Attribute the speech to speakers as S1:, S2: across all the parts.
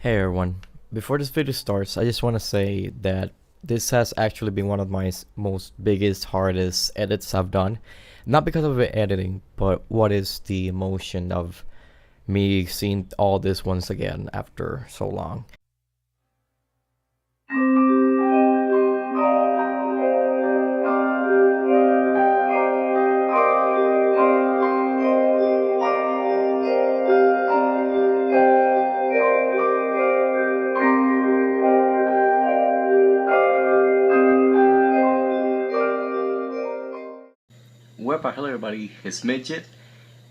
S1: Hey everyone, before this video starts, I just want to say that this has actually been one of my most biggest, hardest edits I've done. Not because of the editing, but what is the emotion of me seeing all this once again after so long. Hello everybody, it's Midget,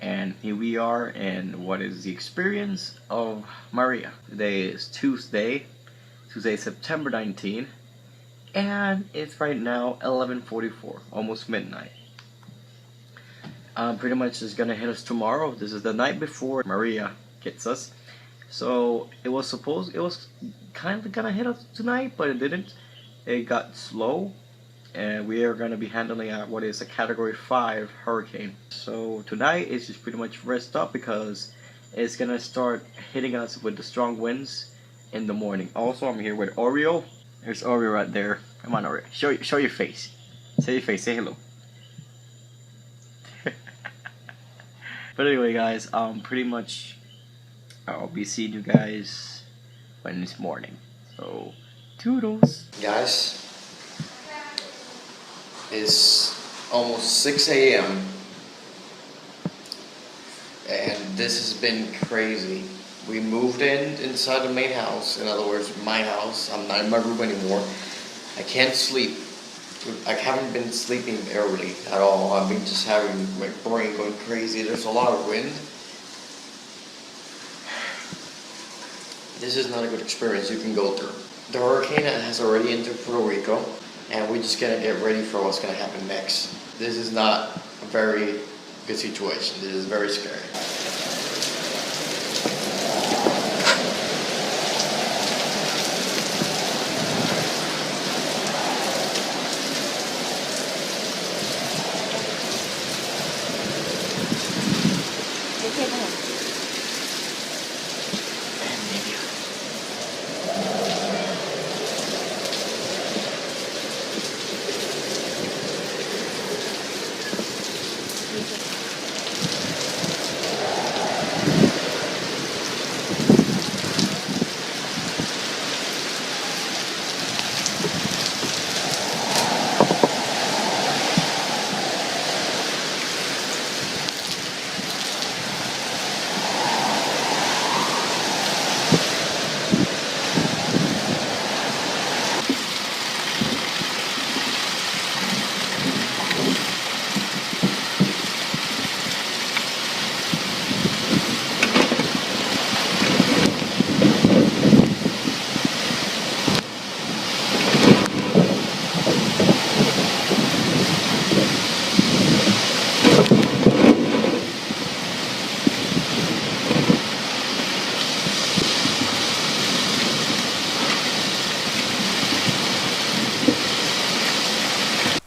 S1: and here we are in what is the experience of Maria. Today is Tuesday, September 19th, and it's right now 11:44, almost midnight. Pretty much is gonna hit us tomorrow. This is the night before Maria gets us. So it was kind of gonna hit us tonight, but it didn't. It got slow. And we are going to be handling what is a category 5 hurricane. So tonight is just pretty much rest up because it's going to start hitting us with the strong winds in the morning. Also, I'm here with Oreo. There's Oreo right there. Come on, Oreo. Show your face. Say your face. Say hello. But anyway, guys, pretty much I'll be seeing you guys when it's morning. So, toodles.
S2: Guys, it's almost 6 a.m. and this has been crazy. We moved inside the main house, in other words, my house. I'm not in my room anymore. I can't sleep. I haven't been sleeping early at all. I've been just having my brain going crazy. There's a lot of wind. This is not a good experience you can go through. The hurricane has already entered Puerto Rico, and we're just gonna get ready for what's gonna happen next. This is not a very good situation. This is very scary.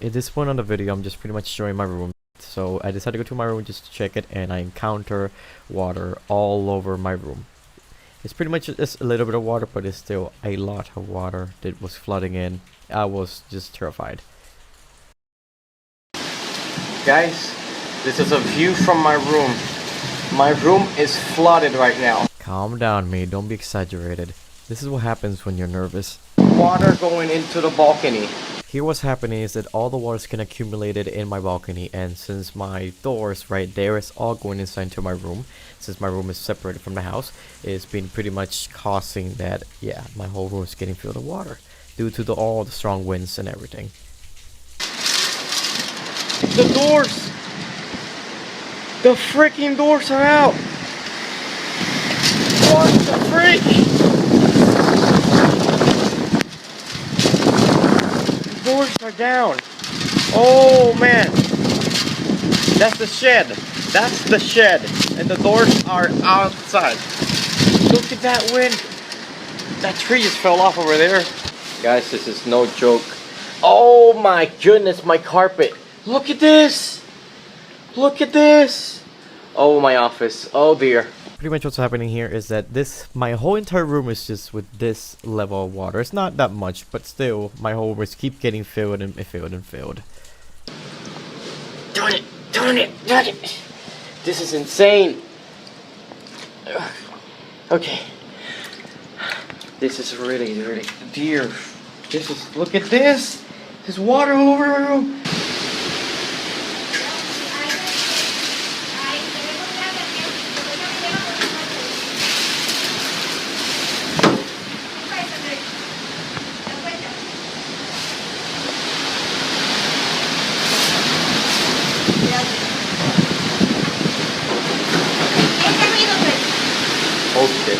S1: At this point on the video, I'm just pretty much showing my room. So I decided to go to my room just to check it, and I encounter water all over my room. It's pretty much just a little bit of water, but it's still a lot of water that was flooding in. I was just terrified.
S2: Guys, this is a view from my room. My room is flooded right now.
S1: Calm down, mate. Don't be exaggerated. This is what happens when you're nervous.
S2: Water going into the balcony.
S1: Here what's happening is that all the water's can accumulated in my balcony, and since my door's right there, it's all going inside into my room. Since my room is separated from the house, it's been pretty much causing that, yeah, my whole room is getting filled with water due to all the strong winds and everything.
S2: The doors! The freaking doors are out! What the freak? Doors are down. Oh man, that's the shed. That's the shed, and the doors are outside. Look at that wind. That tree just fell off over there. Guys, this is no joke. Oh my goodness, my carpet. Look at this. Look at this. Oh, my office. Oh dear. pretty much what's happening here is that my whole entire room is just with this level of water. It's not that much, but still, my whole room is keep getting filled and filled and filled. Darn it! This is insane. Okay. This is really dear. Look at this. There's water all over my room. Okay.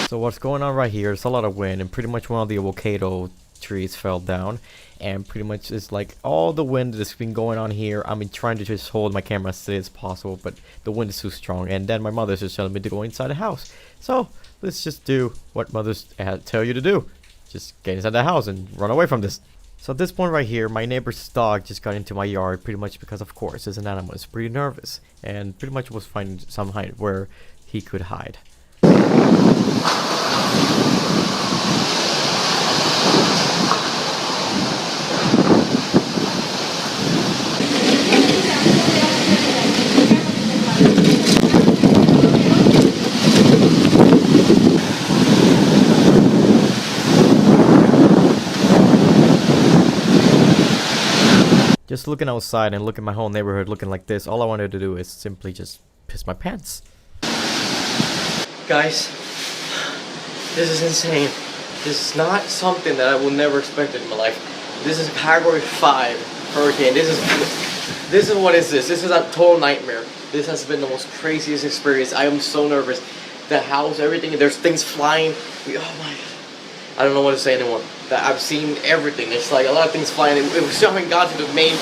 S2: So what's going on right here is a lot of wind, and pretty much one of the avocado trees fell down, and pretty much it's like all the wind that's been going on here. I've been trying to just hold my camera as steady as possible, but the wind is too strong, and then my mother's just telling me to go inside the house. So let's just do what mothers tell you to do. Just get inside the house and run away from this. So at this point right here, my neighbor's dog just got into my yard, pretty much because, of course, as an animal, it's pretty nervous, and pretty much was finding some height where he could hide. Just looking outside and looking at my whole neighborhood looking like this, all I wanted to do is simply just piss my pants. Guys, this is insane. This is not something that I will never expect in my life. This is a Category 5 hurricane. This is what is this? This is a total nightmare. This has been the most craziest experience. I am so nervous. The house, everything, there's things flying. Oh my god. I don't know what to say anymore. I've seen everything. It's like a lot of things flying. We still haven't got to the main.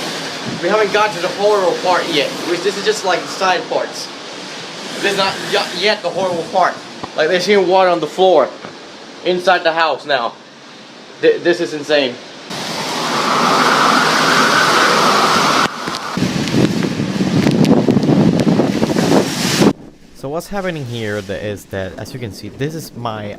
S2: We haven't got to the horror part yet. This is just like the side parts. This is not yet the horrible part. Like they're seeing water on the floor inside the house now. This is insane. So what's happening here is that, as you can see, this is my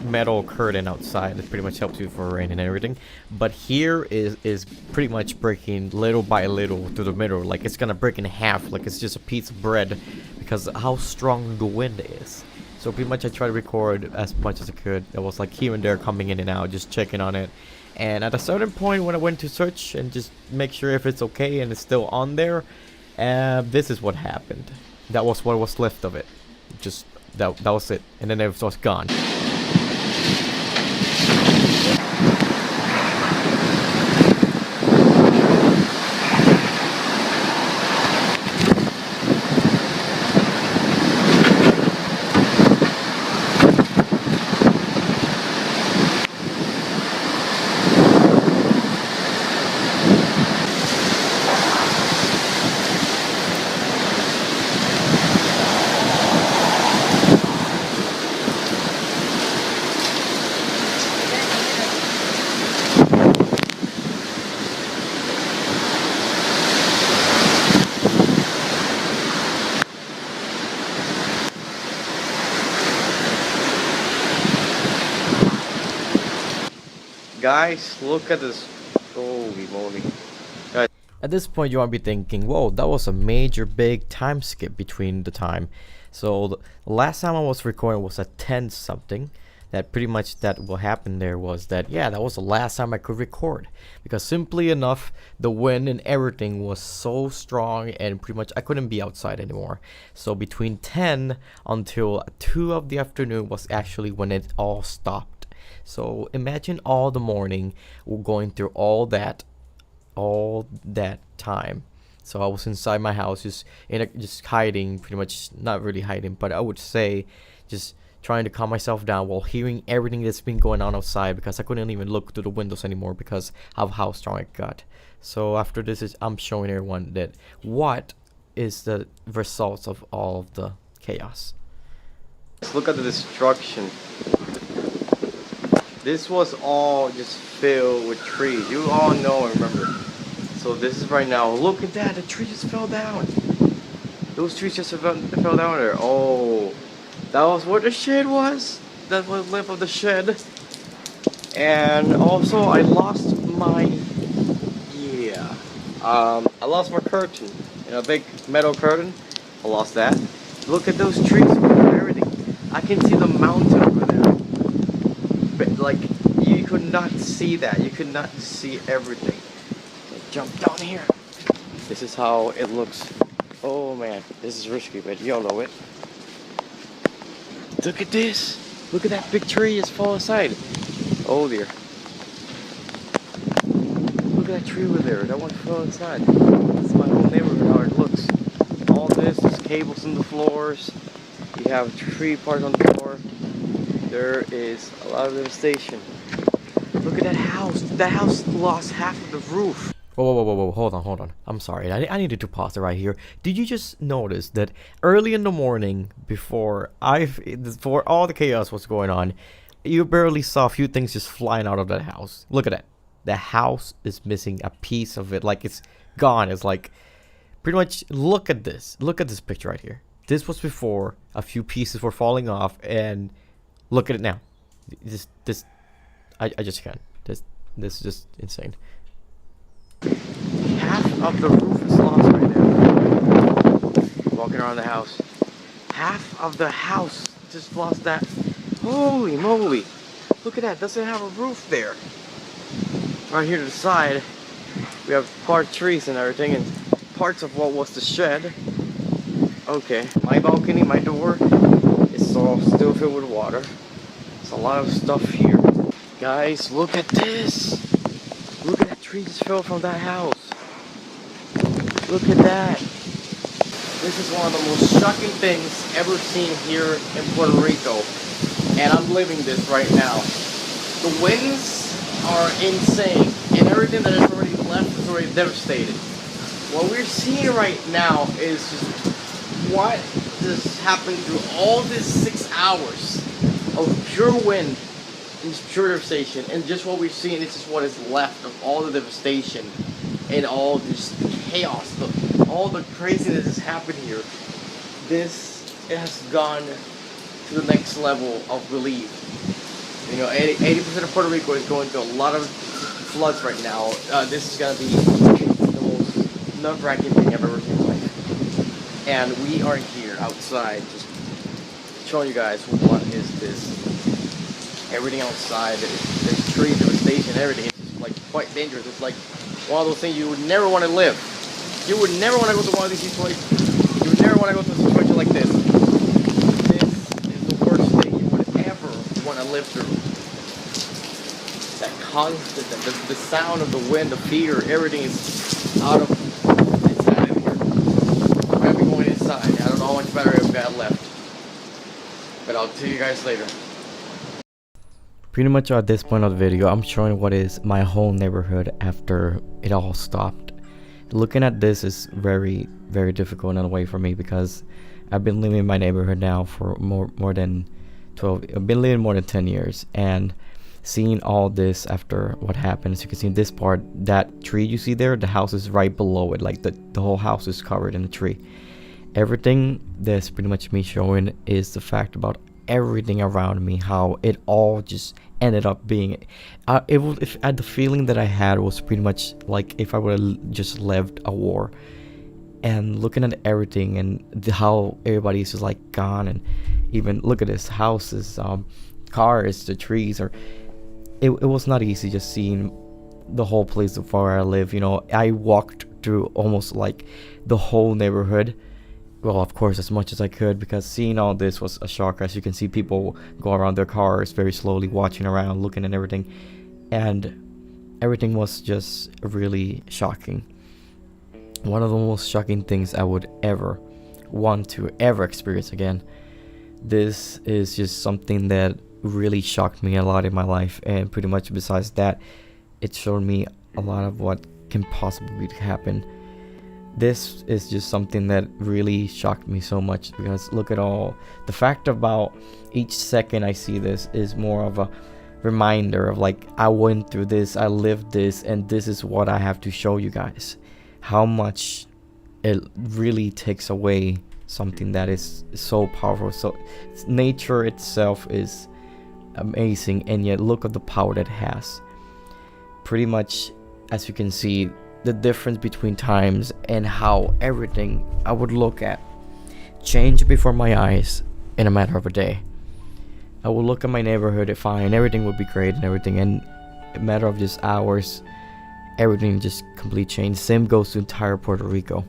S2: metal curtain outside that pretty much helps you for rain and everything, but here is pretty much breaking little by little through the middle, like it's gonna break in half, like it's just a piece of bread because of how strong the wind is. So pretty much I tried to record as much as I could. It was like here and there coming in and out, just checking on it, and at a certain point when I went to search and just make sure if it's okay and it's still on there, this is what happened. That was what was left of it. Just that was it, and then it was gone.
S1: Guys, look at this. Holy moly. Guys.
S2: At this point you might be thinking, whoa, that was a major big time skip between the time. So the last time I was recording was at 10 something. That pretty much that what happened there was that, yeah, that was the last time I could record, because simply enough the wind and everything was so strong and pretty much I couldn't be outside anymore. So between 10 until 2 of the afternoon was actually when it all stopped. So imagine all the morning we're going through all that time. So I was inside my house just hiding, pretty much, not really hiding, but I would say just trying to calm myself down while hearing everything that's been going on outside, because I couldn't even look through the windows anymore because of how strong it got. So after this I'm showing everyone that what is the results of all of the chaos.
S1: Let's look at the destruction.
S2: This was all just filled with trees. You all know and remember. So this is right now. Look at that. The tree just fell down. Those trees just fell down there. Oh, that was where the shed was. That was left of the shed. And also I lost my I lost my curtain. A big metal curtain. I lost that. Look at those trees and everything. I can see the mountain over there. But like you could not see that. You could not see everything. Jump down here. This is how it looks. Oh man, this is risky, but you all know it. Look at this. Look at that big tree just fall aside. Oh dear. Look at that tree over there. That one fell inside. That's my whole neighborhood how it looks. All this is cables in the floors. You have tree parts on the floor. There is a lot of devastation. Look at that house. That house lost half of the roof. Whoa, hold on. I'm sorry, I needed to pause it right here. Did you just notice that early in the morning, before all the chaos was going on, you barely saw a few things just flying out of that house? Look at that. The house is missing a piece of it, like it's gone. It's like, pretty much, look at this picture right here. This was before a few pieces were falling off, and look at it now. I just can't. This is just insane. Half of the roof is lost right now. Walking around the house. Half of the house just lost that. Holy moly. Look at that. Doesn't have a roof there. Right here to the side, we have part trees and everything, and parts of what was the shed. Okay, my balcony, my door is all still filled with water. There's a lot of stuff here. Guys, look at this. Look at that tree just fell from that house. Look at that. This is one of the most shocking things ever seen here in Puerto Rico. And I'm living this right now. The winds are insane. And everything that is already left is already devastated. What we're seeing right now is just what just happened through all these 6 hours of pure wind and pure devastation. And just what we're seeing is just what is left of all the devastation and all this chaos, all the craziness that's happened here. It has gone to the next level of relief. You know, 80% of Puerto Rico is going through a lot of floods right now. This is going to be the most nerve-wracking thing I've ever seen in my life. And we are here outside just showing you guys what is this. Everything outside, there's trees, devastation, everything. It's just like quite dangerous. It's like one of those things you would never want to live. You would never want to go to one of these situations. You would never want to go to a situation like this. This is the worst thing you would ever want to live through. That constant, the sound of the wind, the fear, everything is out of here. I'm gonna be going inside. I don't know how much battery I've got left, but I'll tell you guys later. Pretty much at this point of the video, I'm showing what is my whole neighborhood after it all stopped. Looking at this is very, very difficult in a way for me because I've been living in my neighborhood now for more than 12. I've been living more than 10 years, and seeing all this after what happened, as you can see in this part, that tree you see there, the house is right below it. Like the whole house is covered in a tree. Everything that's pretty much me showing is the fact about everything around me, how it all just ended up being the feeling that I had was pretty much like if I would have just lived a war. And looking at everything and how everybody's just like gone, and even look at this houses, cars, the trees, or it was not easy just seeing the whole place of where I live. You know, I walked through almost like the whole neighborhood. Well, of course, as much as I could, because seeing all this was a shock. As you can see, people go around their cars very slowly, watching around, looking at everything, and everything was just really shocking. One of the most shocking things I would ever want to ever experience again. This is just something that really shocked me a lot in my life, and pretty much besides that, it showed me a lot of what can possibly happen. This is just something that really shocked me so much, because look at all the fact about each second I see this is more of a reminder of like, I went through this, I lived this, and this is what I have to show you guys. How much it really takes away something that is so powerful. So nature itself is amazing, and yet look at the power that it has. Pretty much, as you can see, the difference between times and how everything I would look at changed before my eyes in a matter of a day. I would look at my neighborhood fine, everything would be great and everything, and in a matter of just hours, everything just completely changed. Same goes to entire Puerto Rico.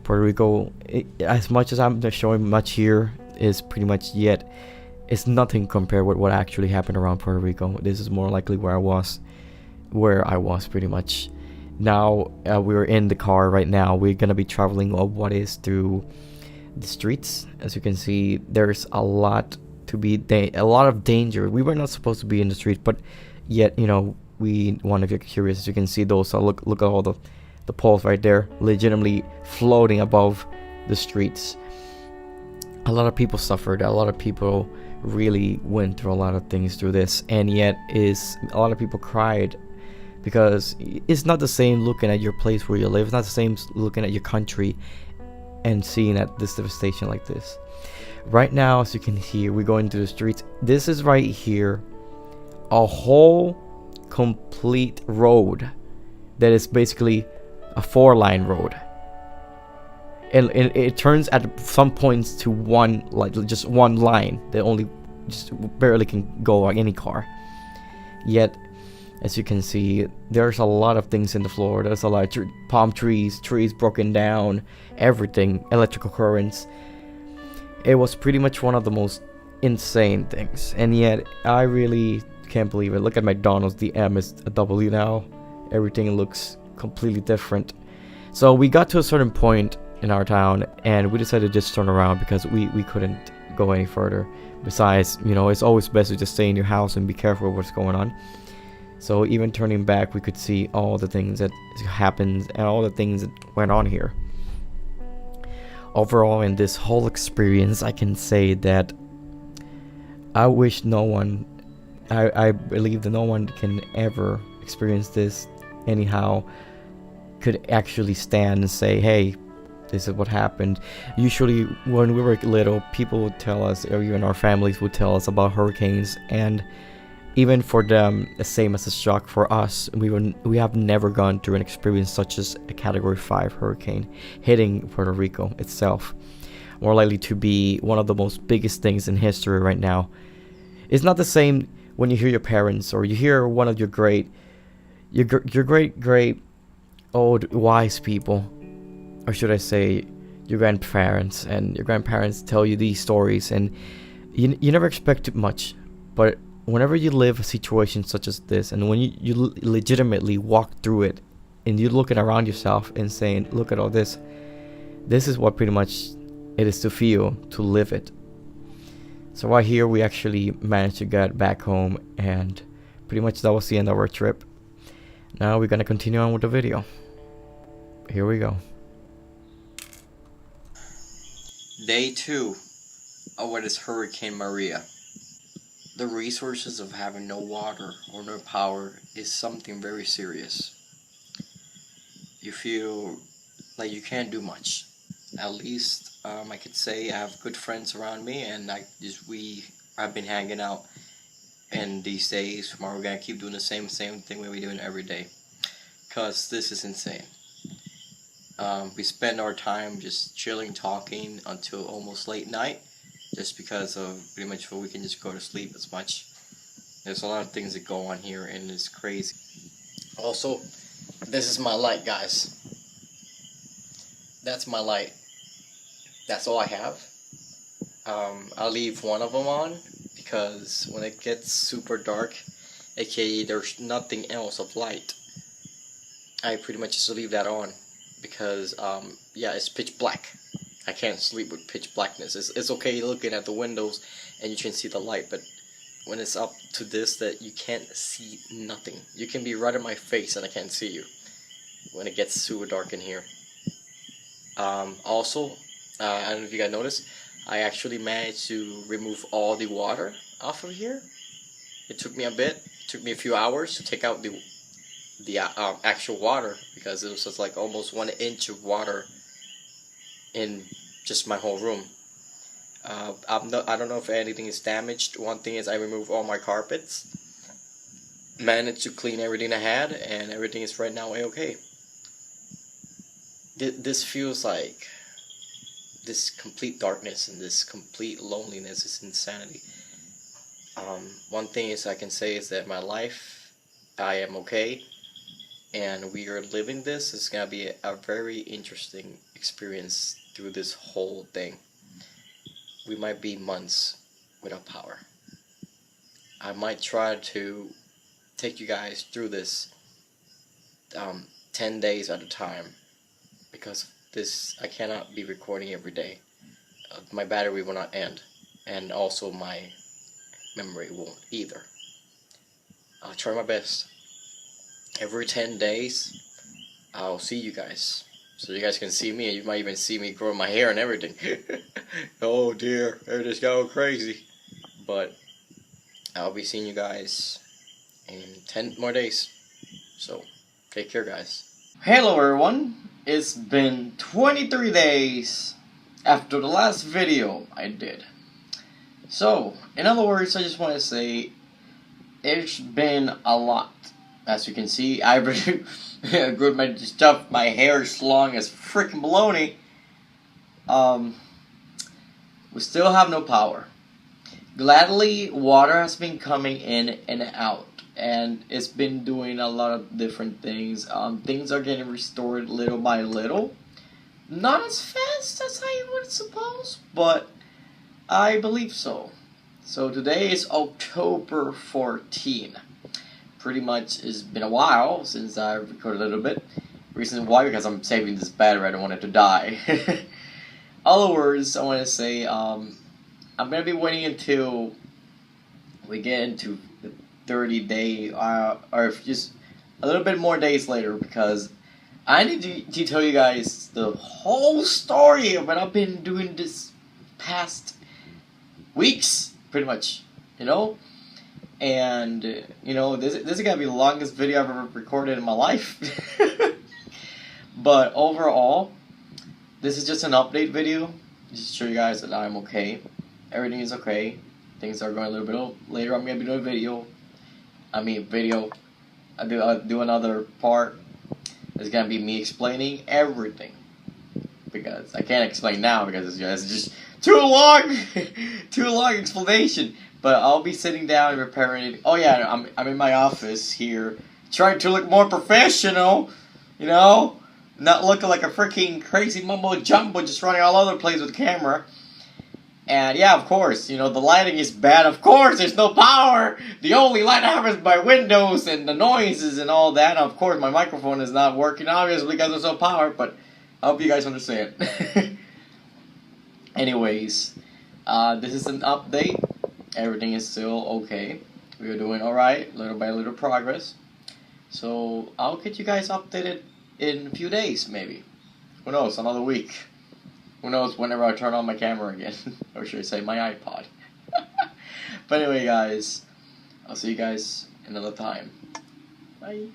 S2: Puerto Rico, as much as I'm not showing much here, is pretty much yet, it's nothing compared with what actually happened around Puerto Rico. This is more likely where I was pretty much. Now we're in the car right now. We're gonna be traveling on what is through the streets. As you can see, there's a lot of danger. We were not supposed to be in the street, but yet, you know, we want to get curious. As you can see, those look at all the poles right there, legitimately floating above the streets. A lot of people suffered. A lot of people really went through a lot of things through this, and yet a lot of people cried, because it's not the same looking at your place where you live. It's not the same looking at your country and seeing at this devastation like this. Right now, as you can hear, we're going through the streets. This is right here a whole complete road that is basically a 4-line road, and it turns at some points to one, like just one line that only just barely can go like any car. Yet, as you can see, there's a lot of things in the floor. There's a lot of palm trees broken down, everything, electrical currents. It was pretty much one of the most insane things, and yet I really can't believe it. Look at McDonald's, the M is a W now. Everything looks completely different. So we got to a certain point in our town, and we decided to just turn around because we couldn't go any further. Besides, you know, it's always best to just stay in your house and be careful of what's going on. So even turning back, we could see all the things that happened and all the things that went on here. Overall, in this whole experience, I can say that I wish no one, I believe that no one can ever experience this anyhow, could actually stand and say, hey, this is what happened. Usually when we were little, people would tell us, or even our families would tell us about hurricanes, and even for them, the same as a shock for us, we have never gone through an experience such as a Category 5 hurricane hitting Puerto Rico itself. More likely to be one of the most biggest things in history right now. It's not the same when you hear your parents, or you hear one of your great old wise people, or should I say your grandparents, and your grandparents tell you these stories, and you never expect much, but whenever you live a situation such as this, and when you legitimately walk through it, and you're looking around yourself and saying, look at all this is what pretty much it is to feel, to live it. So right here, we actually managed to get back home, and pretty much that was the end of our trip. Now we're gonna continue on with the video. Here we go. Day 2 of what is Hurricane Maria. The resources of having no water or no power is something very serious. You feel like you can't do much. At least I could say I have good friends around me, and I've been hanging out. And these days, tomorrow we're gonna keep doing the same thing we're doing every day, cause this is insane. We spend our time just chilling, talking until almost late night, just because of pretty much we can just go to sleep as much. There's a lot of things that go on here, and it's crazy. Also, this is my light, guys. That's my light. That's all I have. I'll leave one of them on, because when it gets super dark, aka there's nothing else of light, I pretty much just leave that on, because yeah, it's pitch black. I can't sleep with pitch blackness. It's okay looking at the windows and you can see the light, but when it's up to this, that you can't see nothing. You can be right in my face and I can't see you when it gets super dark in here. Also, I don't know if you guys noticed, I actually managed to remove all the water off of here. It took me a bit. It took me a few hours to take out the actual water, because it was just like almost 1 inch of water in just my whole room. I don't know if anything is damaged. One thing is I removed all my carpets, managed to clean everything I had, and everything is right now okay. This feels like this complete darkness and this complete loneliness is insanity. One thing is I can say is that my life, I am okay, and we are living this. It's gonna be a very interesting experience through this whole thing. We might be months without power. I might try to take you guys through this 10 days at a time, because this, I cannot be recording every day. My battery will not end, and also my memory won't either. I'll try my best. Every 10 days, I'll see you guys. So you guys can see me, and you might even see me grow my hair and everything. Oh dear, everything's going crazy. But I'll be seeing you guys in 10 more days. So, take care, guys. Hello everyone, it's been 23 days after the last video I did. So, in other words, I just want to say it's been a lot. As you can see, I really grew my stuff. My hair is long as freaking baloney. We still have no power. Gladly, water has been coming in and out, and it's been doing a lot of different things. Things are getting restored little by little. Not as fast as I would suppose, but I believe so. So today is October 14. Pretty much it's been a while since I recorded a little bit. Reason why, because I'm saving this battery, I don't want it to die. Other words, I want to say I'm going to be waiting until we get into the 30-day, or just a little bit more days later, because I need to tell you guys the whole story of what I've been doing this past weeks, pretty much, you know? And, you know, this is going to be the longest video I've ever recorded in my life. But overall, this is just an update video, just to show you guys that I'm okay. Everything is okay. Things are going a little bit later. I'm going to be doing a video. I'll do another part. It's going to be me explaining everything. Because I can't explain now because it's just too long. Too long explanation. But I'll be sitting down and preparing it. Oh yeah, I'm in my office here, trying to look more professional, you know, not looking like a freaking crazy mumbo jumbo just running all over the place with the camera. And yeah, of course, you know, the lighting is bad. Of course, there's no power. The only light I have is my windows and the noises and all that. And of course, my microphone is not working, obviously, because there's no power. But I hope you guys understand. Anyways, this is an update. Everything is still okay. We are doing alright, little by little progress. So I'll get you guys updated in a few days, maybe. Who knows, another week. Who knows, whenever I turn on my camera again. Or should I say my iPod. But anyway, guys, I'll see you guys another time. Bye.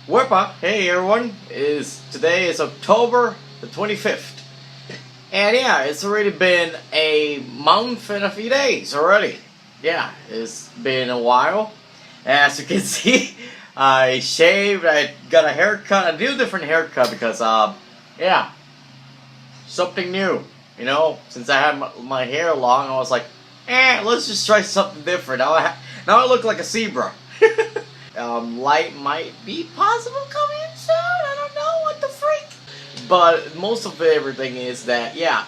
S2: Wepa, hey everyone. Today is October the 25th. And yeah, it's already been a month and a few days already. Yeah, it's been a while. As you can see, I shaved, I got a haircut, a new different haircut because, yeah, something new. You know, since I had my hair long, I was like, let's just try something different. Now I look like a zebra. Light might be possible coming in soon, I don't know, what the freak. But most of everything is that, yeah,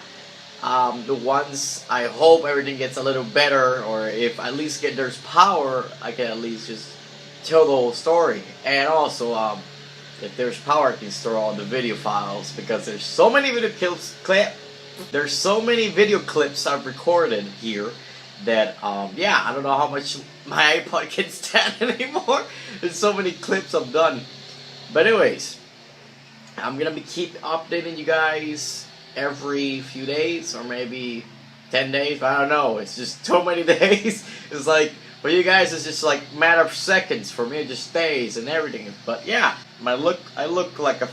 S2: the ones, I hope everything gets a little better, or if at least there's power, I can at least just tell the whole story. And also, if there's power, I can store all the video files, because there's so many video clips I've recorded here that, yeah, I don't know how much my iPod can stand anymore. There's so many clips I've done. But anyways, I'm gonna keep updating you guys every few days, or maybe 10 days, I don't know, it's just so many days. It's like For you guys, it's just like matter of seconds. For me, it just stays and everything. But yeah, I look like a,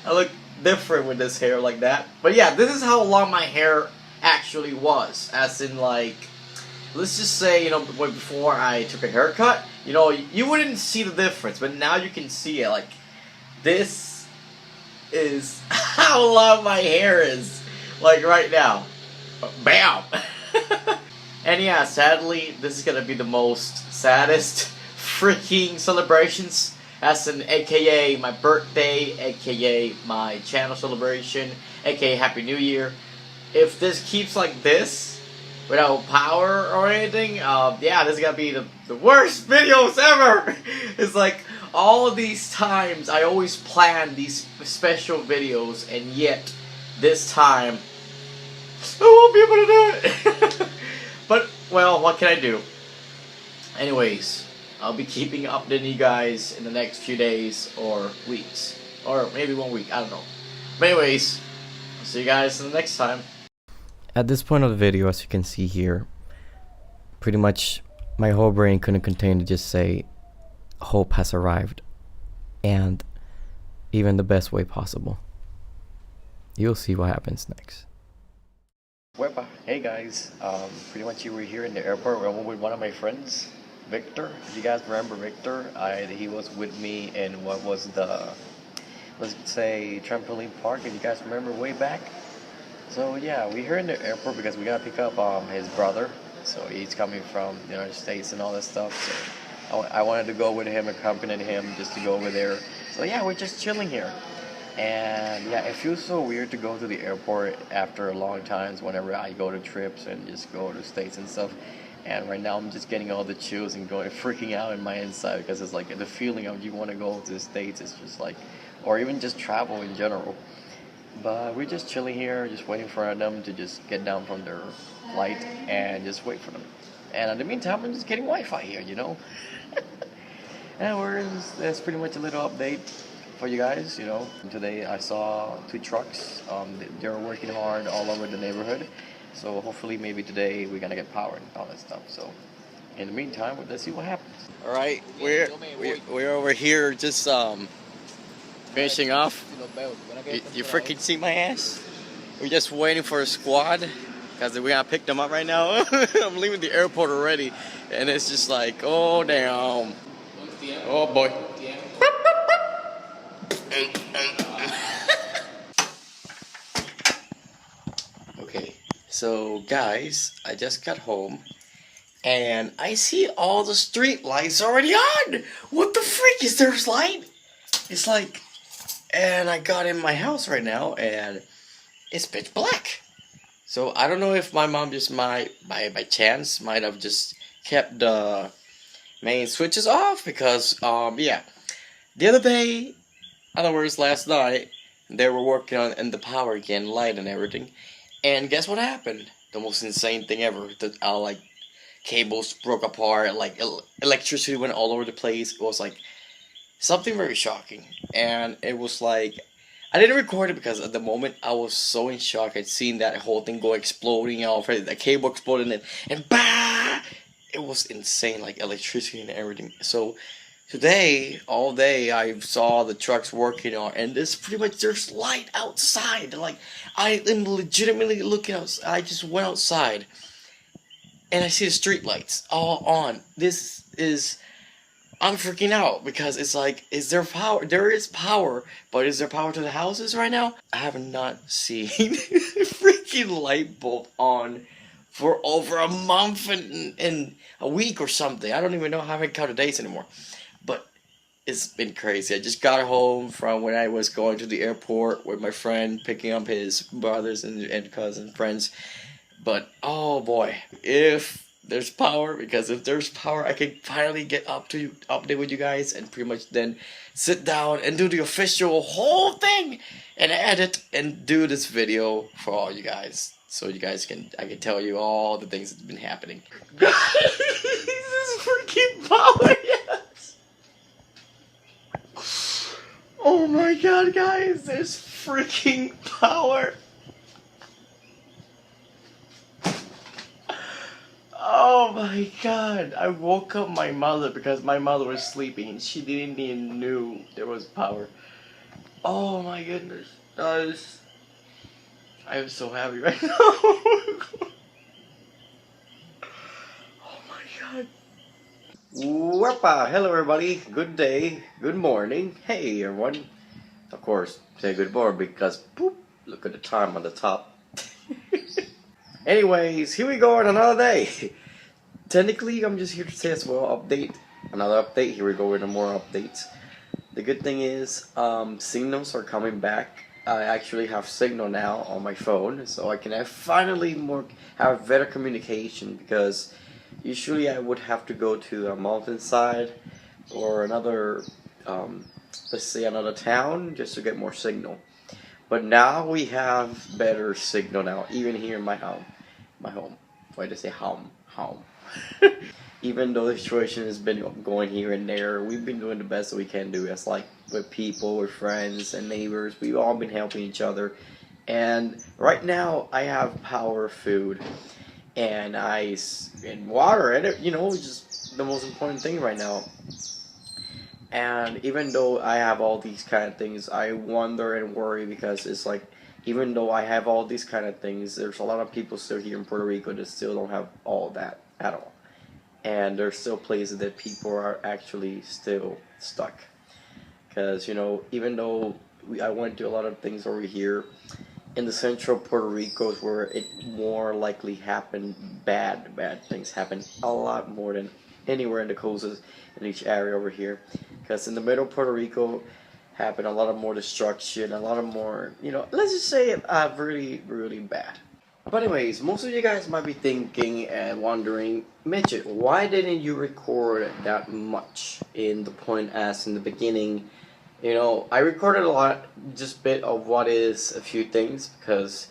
S2: I look different with this hair like that. But yeah, this is how long my hair actually was. As in like, let's just say, you know, before I took a haircut, you know, you wouldn't see the difference. But now you can see it. Like, this is how long my hair is. Like right now. Bam! And yeah, sadly, this is gonna be the most saddest freaking celebrations, as in AKA my birthday, AKA my channel celebration, AKA Happy New Year. If this keeps like this, without power or anything, yeah, this is gonna be the worst videos ever! It's like, all of these times, I always plan these special videos, and yet, this time, I won't be able to do it! But, well, what can I do? Anyways, I'll be keeping updating you guys in the next few days or weeks. Or maybe 1 week, I don't know. But anyways, I'll see you guys in the next time.
S1: At this point of the video, as you can see here, pretty much my whole brain couldn't contain to just say, hope has arrived. And even the best way possible. You'll see what happens next.
S2: Wepa. Hey guys, pretty much you were here in the airport with one of my friends, Victor. If you guys remember Victor, he was with me in what was the, let's say, trampoline park, if you guys remember way back. So yeah, we're here in the airport because we gotta pick up his brother. So he's coming from the United States and all that stuff. So I wanted to go with him, accompany him just to go over there. So yeah, we're just chilling here. And yeah, it feels so weird to go to the airport after a long times whenever I go to trips and just go to states and stuff. And right now I'm just getting all the chills and going freaking out in my inside, because it's like the feeling of you want to go to the States is just like, or even just travel in general. But we're just chilling here, just waiting for them to just get down from their flight and just wait for them. And in the meantime, I'm just getting Wi-Fi here, you know. And that's pretty much a little update for you guys, you know. Today I saw 2 trucks. They're working hard all over the neighborhood. So hopefully maybe today we're gonna get power and all that stuff. So in the meantime, let's see what happens. All right, we're over here just finishing off. You freaking see my ass? We're just waiting for a squad because we're gonna pick them up right now. I'm leaving the airport already, and it's just like, oh damn, oh boy. Okay, so guys, I just got home and I see all the street lights already on. What the freak is there light? It's like, and I got in my house right now and it's pitch black. So I don't know if my mom just by chance might have just kept the main switches off, because yeah, the other day, in other words last night, they were working on the power again, light and everything, and guess what happened? The most insane thing ever. That like cables broke apart, like electricity went all over the place. It was like something very shocking, and it was like, I didn't record it because at the moment I was so in shock. I'd seen that whole thing go exploding out, the cable exploding, and bah! It was insane, like electricity and everything. So today, all day, I saw the trucks working on, and there's pretty much, there's light outside. Like, I am legitimately looking outside. I just went outside, and I see the street lights all on. This is, I'm freaking out, because it's like, is there power? There is power, but is there power to the houses right now? I have not seen a freaking light bulb on for over a month and a week or something. I don't even know how I count the days anymore. But it's been crazy. I just got home from when I was going to the airport with my friend, picking up his brothers and cousins, friends. But, oh boy, if there's power, because if there's power, I can finally get update with you guys and pretty much then sit down and do the official whole thing and edit and do this video for all you guys. So you guys I can tell you all the things that's been happening. Guys, this is freaking power, yes! Oh my god, guys, there's freaking power! Oh my god! I woke up my mother because my mother was sleeping and she didn't even knew there was power. Oh my goodness. I'm so happy right now. Oh my god. Wepa! Hello everybody. Good day. Good morning. Hey everyone. Of course, say good morning because boop, look at the time on the top. Anyways, here we go on another day. Technically, I'm just here to say as well, update. Another update. Here we go with more updates. The good thing is, signals are coming back. I actually have signal now on my phone, so I can finally have better communication. Because usually I would have to go to a mountainside or another, let's say another town, just to get more signal. But now we have better signal now, even here in my home. Why did I say home? Even though the situation has been going here and there, we've been doing the best that we can do. It's like with people, with friends and neighbors. We've all been helping each other. And right now, I have power, food, and ice, and water. And it's just the most important thing right now. And even though I have all these kind of things, I wonder and worry because it's like, even though I have all these kind of things, there's a lot of people still here in Puerto Rico that still don't have all that at all. And there's still places that people are actually still stuck. Because, even though I went to a lot of things over here, in the central Puerto Rico is where it more likely happened, bad things happen a lot more than anywhere in the coasts in each area over here. Because in the middle of Puerto Rico happened a lot of more destruction, a lot of more, let's just say really, really bad. But anyways, most of you guys might be thinking and wondering, Midget, why didn't you record that much in the point as in the beginning? I recorded a lot, just bit of what is a few things, because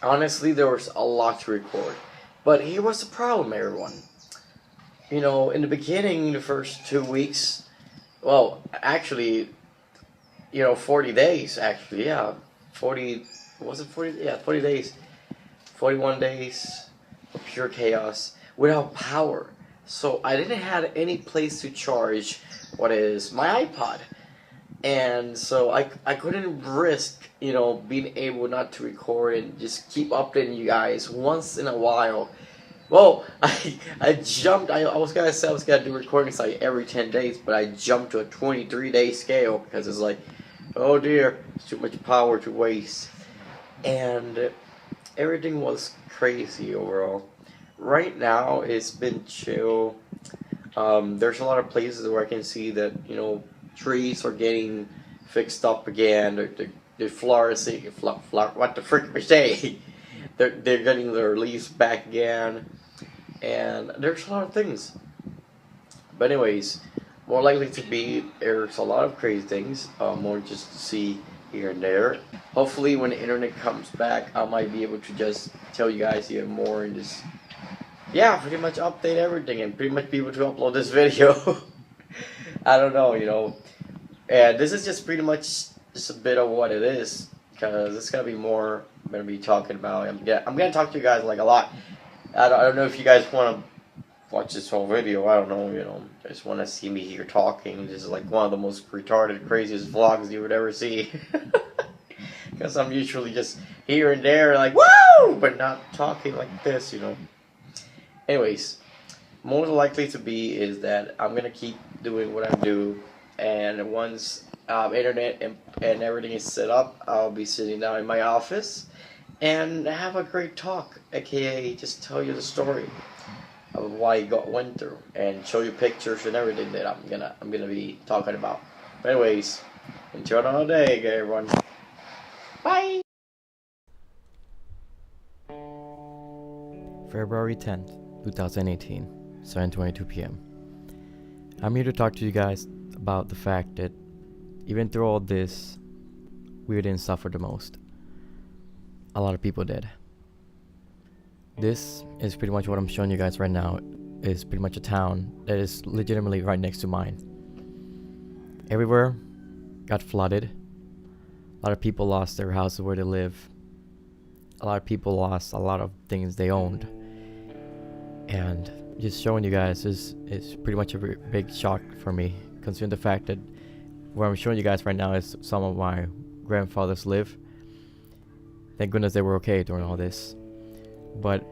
S2: honestly there was a lot to record. But here was the problem, everyone. In the beginning, the first 2 weeks, well, actually, 40 days, actually, yeah, 40, was it 40? Yeah, 40 days, 41 days of pure chaos without power. So I didn't have any place to charge what is my iPod. And so I couldn't risk, being able not to record and just keep updating you guys once in a while. Well, I jumped, I was going to say I was going to do recordings like every 10 days, but I jumped to a 23-day scale because it's like, oh dear, it's too much power to waste. And everything was crazy overall. Right now, it's been chill. There's a lot of places where I can see that, trees are getting fixed up again. They're flourishing. What the frick am I saying? They're getting their leaves back again. And there's a lot of things. But anyways, more likely to be, there's a lot of crazy things. More just to see here and there. Hopefully when the internet comes back, I might be able to just tell you guys even more and just, yeah, pretty much update everything and pretty much be able to upload this video. I don't know, And this is just pretty much just a bit of what it is. Because it's going to be more I'm going to be talking about. I'm going to talk to you guys like a lot. I don't know if you guys want to watch this whole video. I don't know, I just want to see me here talking. This is like one of the most retarded, craziest vlogs you would ever see. Because I'm usually just here and there like, woo! But not talking like this, Anyways, most likely to be is that I'm going to keep doing what I do. And once internet and everything is set up, I'll be sitting down in my office and have a great talk, aka just tell you the story of what I went through and show you pictures and everything that I'm gonna be talking about. But anyways, enjoy another day, everyone. Bye.
S3: February 10th, 2018, 7:22 p.m. I'm here to talk to you guys about the fact that even through all this, we didn't suffer the most. A lot of people did. This is pretty much what I'm showing you guys right now. Is pretty much a town that is legitimately right next to mine. Everywhere got flooded. A lot of people lost their houses where they live. A lot of people lost a lot of things they owned. And just showing you guys is pretty much a big shock for me, considering the fact that where I'm showing you guys right now is some of my grandfathers live. Thank goodness they were okay during all this. But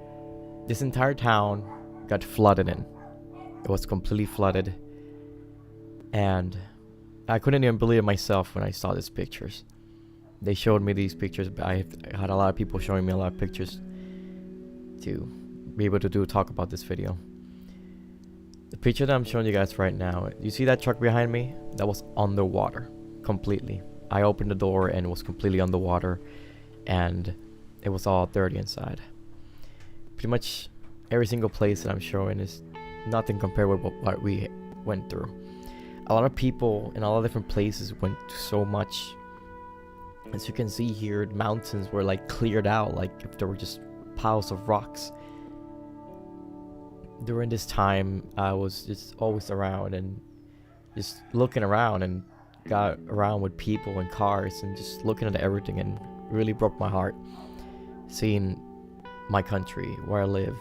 S3: this entire town got flooded in. It was completely flooded. And I couldn't even believe it myself when I saw these pictures. They showed me these pictures. I had a lot of people showing me a lot of pictures to be able to talk about this video. The picture that I'm showing you guys right now, you see that truck behind me? That was underwater completely. I opened the door and it was completely underwater, and it was all dirty inside. Pretty much every single place that I'm showing is nothing compared with what we went through. A lot of people in a lot of different places went through so much. As you can see here, mountains were like cleared out, like if there were just piles of rocks. During this time, I was just always around and just looking around, and got around with people and cars and just looking at everything, and really broke my heart seeing my country, where I live,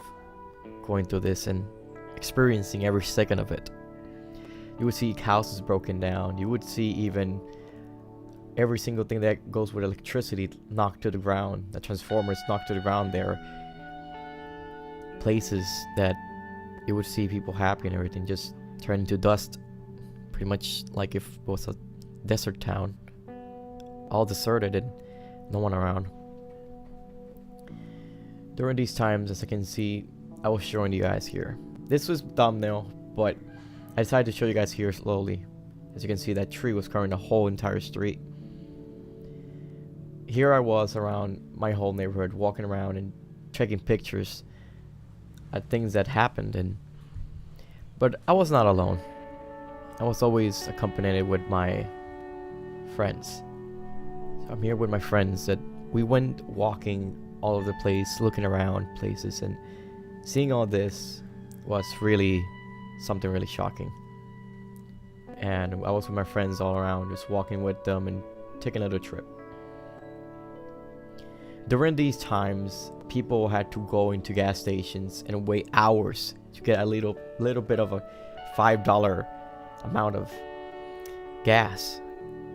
S3: going through this and experiencing every second of it. You would see houses broken down. You would see even every single thing that goes with electricity knocked to the ground. The transformers knocked to the ground there. Places that you would see people happy and everything just turn into dust. Pretty much like if it was a desert town. All deserted and no one around. During these times, as I can see, I was showing you guys here. This was thumbnail, but I decided to show you guys here slowly. As you can see, that tree was covering the whole entire street. Here I was around my whole neighborhood, walking around and taking pictures at things that happened, but I was not alone. I was always accompanied with my friends. So I'm here with my friends that we went walking all over the place, looking around places, and seeing all this was really something really shocking. And I was with my friends all around, just walking with them and taking another trip. During these times, people had to go into gas stations and wait hours to get a little bit of a $5 amount of gas,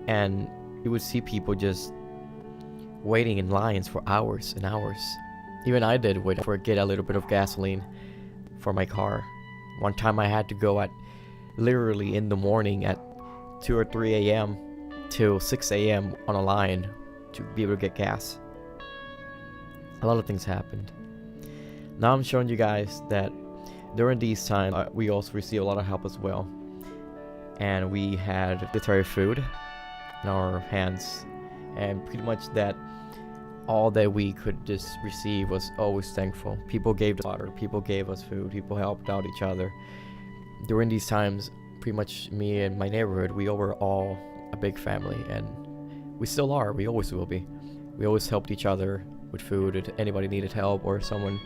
S3: and you would see people just waiting in lines for hours and hours. Even I did wait for get a little bit of gasoline for my car. One time I had to go at literally in the morning at 2 or 3 a.m. till 6 a.m. on a line to be able to get gas. A lot of things happened. Now I'm showing you guys that during these times we also received a lot of help as well, and we had dietary food in our hands, and pretty much that all that we could just receive was always thankful. People gave us water, people gave us food, people helped out each other. During these times, pretty much me and my neighborhood, we were all a big family, and we still are. We always will be. We always helped each other with food. If anybody needed help, or someone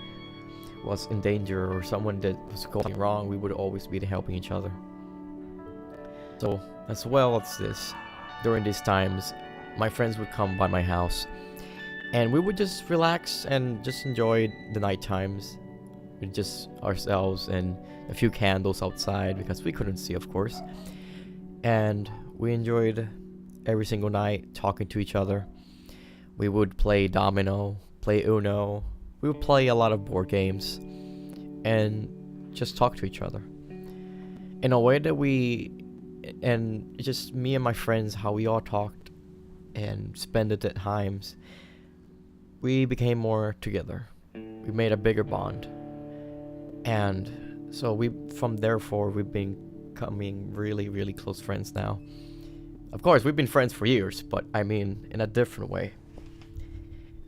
S3: was in danger, or someone that was going wrong, we would always be helping each other. So as well as this, during these times, my friends would come by my house, and we would just relax and just enjoy the night times with just ourselves and a few candles outside, because we couldn't see, of course. And we enjoyed every single night talking to each other. We would play domino, play Uno. We would play a lot of board games and just talk to each other in a way that and just me and my friends, how we all talked and spent it at times. We became more together. We made a bigger bond. And so therefore we've been becoming really, really close friends now. Of course, we've been friends for years, but I mean in a different way.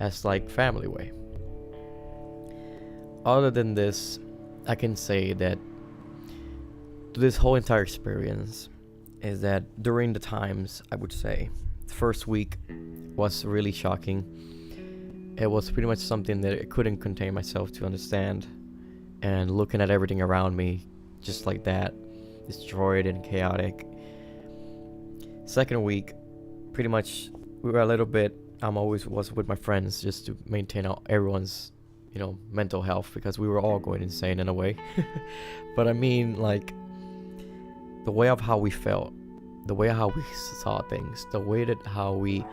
S3: As like family way. Other than this, I can say that this whole entire experience is that during the times, I would say, the first week was really shocking. It was pretty much something that I couldn't contain myself to understand. And looking at everything around me, just like that, destroyed and chaotic. Second week, pretty much, we were a little bit, always was with my friends just to maintain everyone's mental health, because we were all going insane in a way. But I mean, like, the way of how we felt, the way how we saw things, the way that how we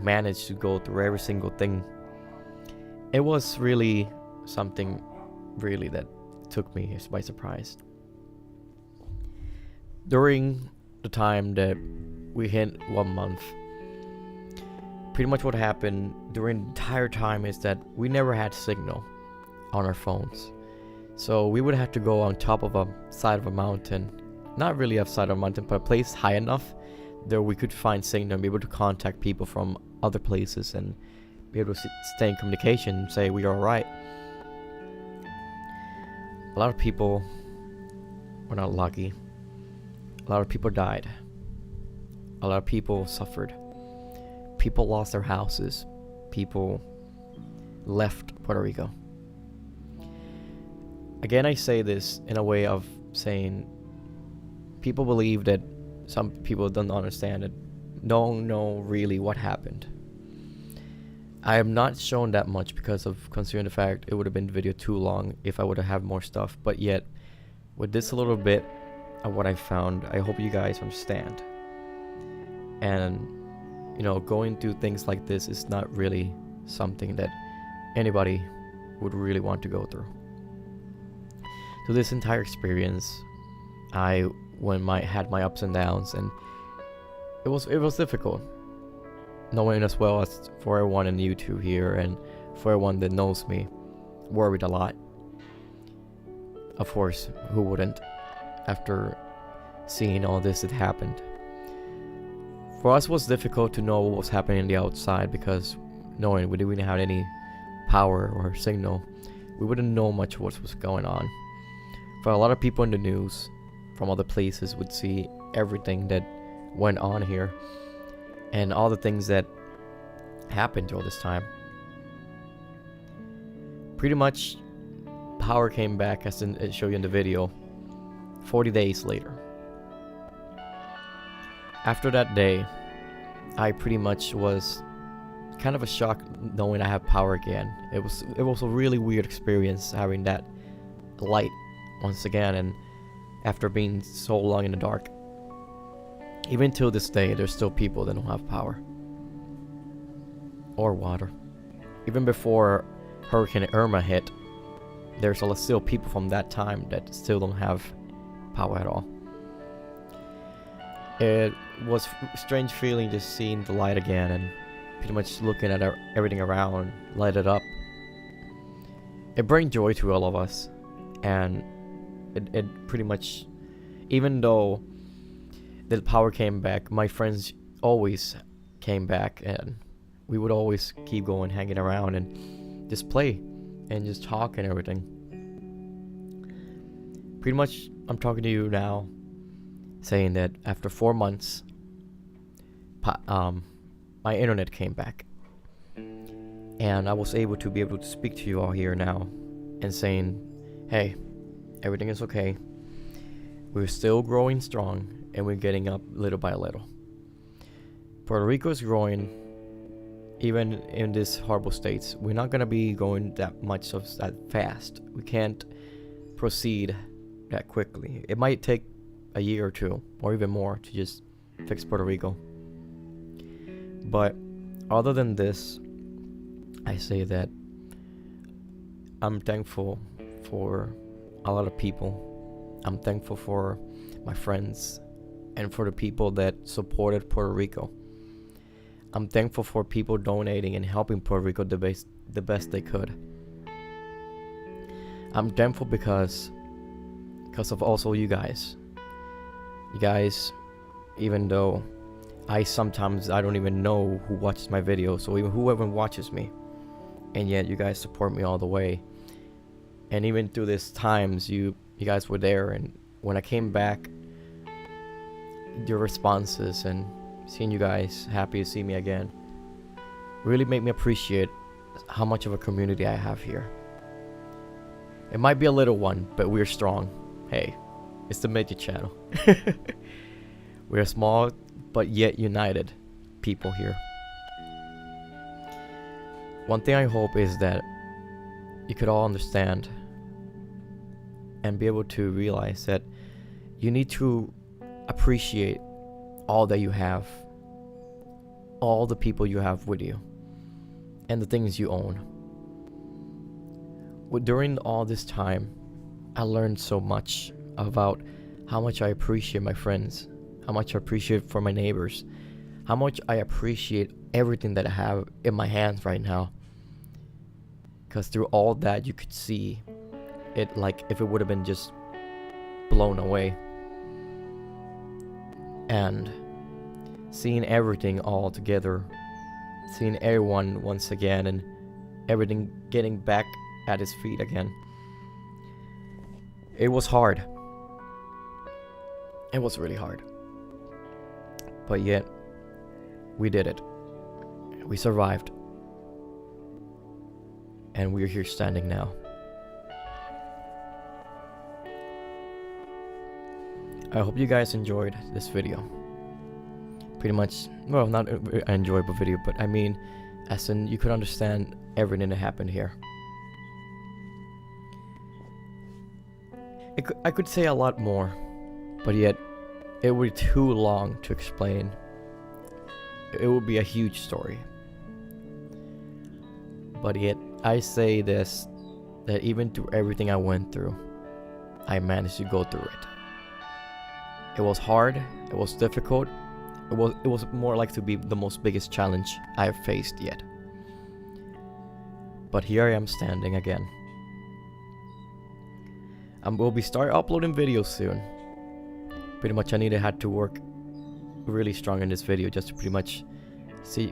S3: managed to go through every single thing, it was really something really that took me by surprise. During the time that we hit 1 month, pretty much what happened during the entire time is that we never had signal on our phones. So we would have to go on top of a side of a mountain, not really a side of a mountain, but a place high enough that we could find signal and be able to contact people from other places and be able to stay in communication and say we are alright. A lot of people were not lucky. A lot of people died. A lot of people suffered. People lost their houses. People left Puerto Rico. Again, I say this in a way of saying people believe that some people don't understand it, don't know really what happened. I am not shown that much because of considering the fact it would have been video too long if I would have had more stuff, but yet with this little bit of what I found, I hope you guys understand. And going through things like this is not really something that anybody would really want to go through. So this entire experience, I had my ups and downs, and it was difficult. Knowing as well as for everyone in YouTube here and for everyone that knows me, worried a lot. Of course, who wouldn't after seeing all this that happened? For us, it was difficult to know what was happening on the outside, because knowing we didn't have any power or signal, we wouldn't know much what was going on. For a lot of people in the news from other places would see everything that went on here and all the things that happened all this time. Pretty much power came back, as I show you in the video, 40 days later. After that day, I pretty much was kind of a shock knowing I have power again. It was a really weird experience having that light once again, and after being so long in the dark. Even till this day, there's still people that don't have power or water. Even before Hurricane Irma hit, there's still people from that time that still don't have power at all. It was a strange feeling just seeing the light again and pretty much looking at everything around light it up. It brought joy to all of us, and it pretty much, even though the power came back, my friends always came back, and we would always keep going, hanging around and just play and just talk and everything. Pretty much, I'm talking to you now saying that after 4 months, my internet came back, and I was able to speak to you all here now and saying, hey, everything is okay. We're still growing strong, and we're getting up little by little. Puerto Rico is growing, even in these horrible states. We're not gonna be going that fast. We can't proceed that quickly. It might take a year or two, or even more, to just fix Puerto Rico. But other than this, I say that I'm thankful for a lot of people. I'm thankful for my friends and for the people that supported Puerto Rico. I'm thankful for people donating and helping Puerto Rico the best they could. I'm thankful because of also you guys. You guys, even though I don't even know who watches my videos, or even whoever watches me, and yet you guys support me all the way. And even through these times, you guys were there, and when I came back, your responses and seeing you guys happy to see me again really made me appreciate how much of a community I have here. It might be a little one, but we're strong. Hey, it's the Midget channel. We're small but yet united people here. One thing I hope is that you could all understand and be able to realize that you need to appreciate all that you have, all the people you have with you, and the things you own. During all this time, I learned so much about how much I appreciate my friends, how much I appreciate for my neighbors, how much I appreciate everything that I have in my hands right now. Because through all that, you could see it like if it would have been just blown away. And seeing everything all together, seeing everyone once again, and everything getting back at his feet again. It was hard. It was really hard. But yet, we did it. We survived. And we're here standing now. I hope you guys enjoyed this video. Pretty much, well, not an enjoyable video, but I mean, as in you could understand everything that happened here. I could say a lot more, but yet it would be too long to explain. It would be a huge story. But yet, I say this, that even through everything I went through, I managed to go through it. It was hard, it was difficult, it was more like to be the most biggest challenge I have faced yet. But here I am standing again. We'll be start uploading videos soon. Pretty much I had to work really strong in this video just to pretty much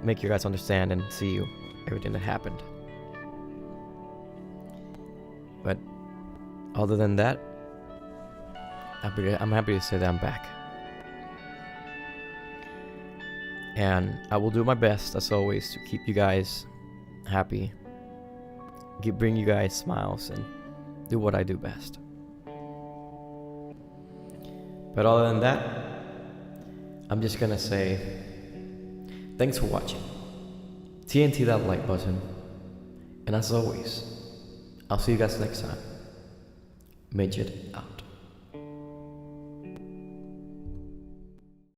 S3: make you guys understand and see everything that happened. But other than that, I'm happy to say that I'm back. And I will do my best, as always, to keep you guys happy, bring you guys smiles, and do what I do best. But other than that, I'm just gonna say thanks for watching. TNT that like button. And as always, I'll see you guys next time. Midget out.